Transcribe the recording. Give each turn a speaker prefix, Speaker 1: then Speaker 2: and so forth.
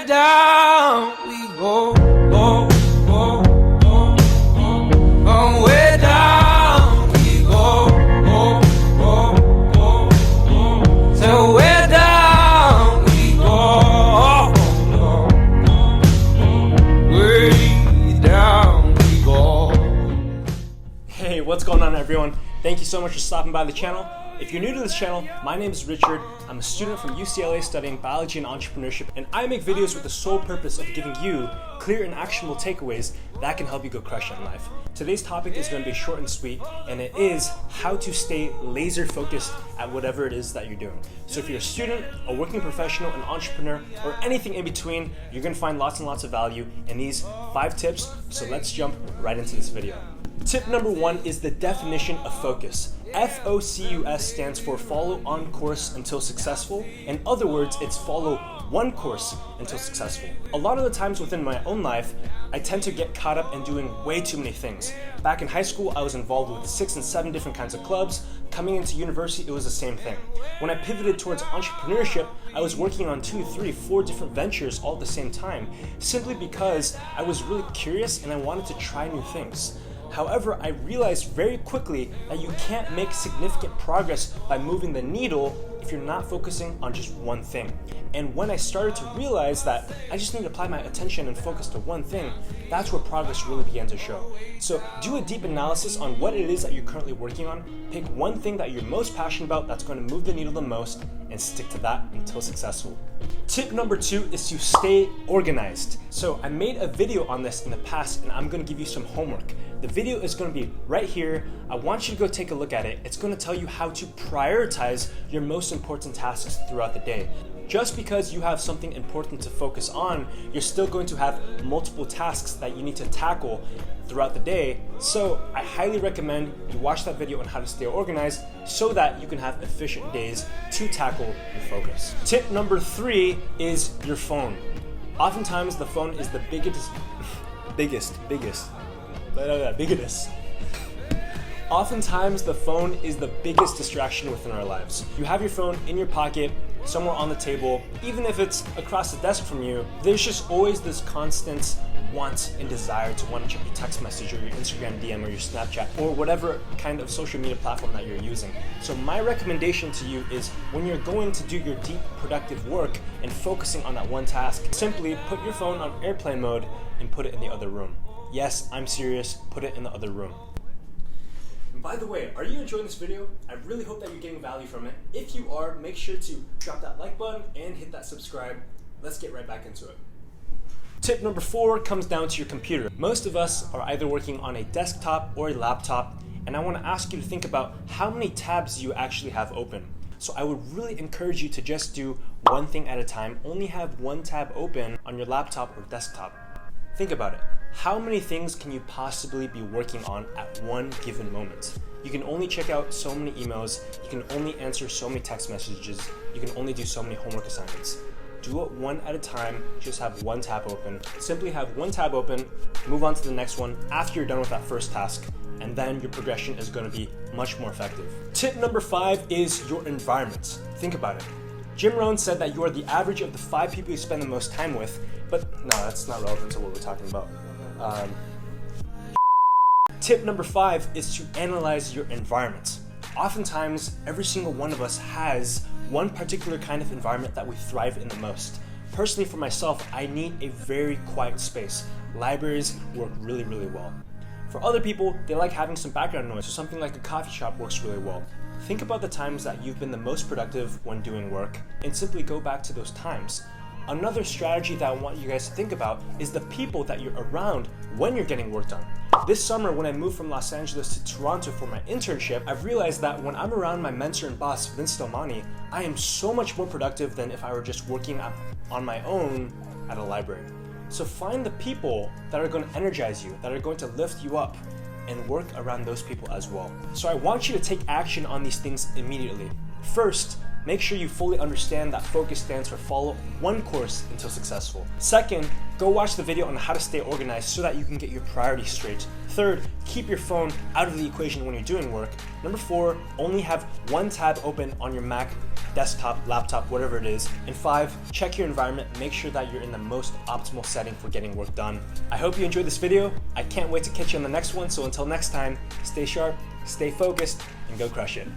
Speaker 1: where down we go, go, go, go, go. Oh, where down we go, go, go, go, go. So where down we go, way down we go.
Speaker 2: Hey, what's going on, everyone? Thank you so much for stopping by the channel. If you're new to this channel, my name is Richard. I'm a student from UCLA studying biology and entrepreneurship, and I make videos with the sole purpose of giving you clear and actionable takeaways that can help you go crush it in life. Today's topic is going to be short and sweet, and it is how to stay laser focused at whatever it is that you're doing. So if you're a student, a working professional, an entrepreneur, or anything in between, you're going to find lots and lots of value in these 5 tips. So let's jump right into this video. Tip number 1 is the definition of focus. FOCUS stands for follow on course until successful. In other words, it's follow one course until successful. A lot of the times within my own life, I tend to get caught up in doing way too many things. Back in high school, I was involved with 6 and 7 different kinds of clubs. Coming into university, it was the same thing. When I pivoted towards entrepreneurship, I was working on 2, 3, 4 different ventures all at the same time, simply because I was really curious and I wanted to try new things. However, I realized very quickly that you can't make significant progress by moving the needle if you're not focusing on just one thing. And when I started to realize that I just need to apply my attention and focus to one thing, that's where progress really began to show. So do a deep analysis on what it is that you're currently working on, pick one thing that you're most passionate about that's going to move the needle the most, and stick to that until successful. Tip number 2 is to stay organized. So I made a video on this in the past, and I'm going to give you some homework. The video is going to be right here. I want you to go take a look at it. It's going to tell you how to prioritize your most important tasks throughout the day. Just because you have something important to focus on, you're still going to have multiple tasks that you need to tackle throughout the day. So I highly recommend you watch that video on how to stay organized so that you can have efficient days to tackle your focus. Tip number 3 is your phone. Oftentimes the phone is the biggest. Oftentimes the phone is the biggest distraction within our lives. You have your phone in your pocket, somewhere on the table, even if it's across the desk from you, there's just always this constant want and desire to want to check your text message or your Instagram DM or your Snapchat or whatever kind of social media platform that you're using. So my recommendation to you is when you're going to do your deep productive work and focusing on that one task, simply put your phone on airplane mode and put it in the other room. Yes, I'm serious, put it in the other room. And by the way, are you enjoying this video? I really hope that you're getting value from it. If you are, make sure to drop that like button and hit that subscribe. Let's get right back into it. Tip number 4 comes down to your computer. Most of us are either working on a desktop or a laptop, and I want to ask you to think about how many tabs you actually have open. So I would really encourage you to just do one thing at a time. Only have one tab open on your laptop or desktop. Think about it. How many things can you possibly be working on at one given moment? You can only check out so many emails, you can only answer so many text messages, you can only do so many homework assignments. Do it one at a time, just have one tab open. Simply have one tab open, move on to the next one after you're done with that first task, and then your progression is going to be much more effective. Tip number 5 is your environment. Think about it. Jim Rohn said that you are the average of the 5 people you spend the most time with, but no, that's not relevant to what we're talking about. Tip number 5 is to analyze your environment. Oftentimes, every single one of us has one particular kind of environment that we thrive in the most. Personally, for myself, I need a very quiet space. Libraries work really, really well. For other people, they like having some background noise, so something like a coffee shop works really well. Think about the times that you've been the most productive when doing work, and simply go back to those times. Another strategy that I want you guys to think about is the people that you're around when you're getting work done. This summer, when I moved from Los Angeles to Toronto for my internship, I've realized that when I'm around my mentor and boss, Vince Delmani, I am so much more productive than if I were just working on my own at a library. So find the people that are going to energize you, that are going to lift you up, and work around those people as well. So I want you to take action on these things immediately. First, make sure you fully understand that FOCUS stands for follow one course until successful. Second, go watch the video on how to stay organized so that you can get your priorities straight. Third, keep your phone out of the equation when you're doing work. Number 4, only have one tab open on your Mac, desktop, laptop, whatever it is. And 5, check your environment, make sure that you're in the most optimal setting for getting work done. I hope you enjoyed this video. I can't wait to catch you on the next one. So until next time, stay sharp, stay focused, and go crush it.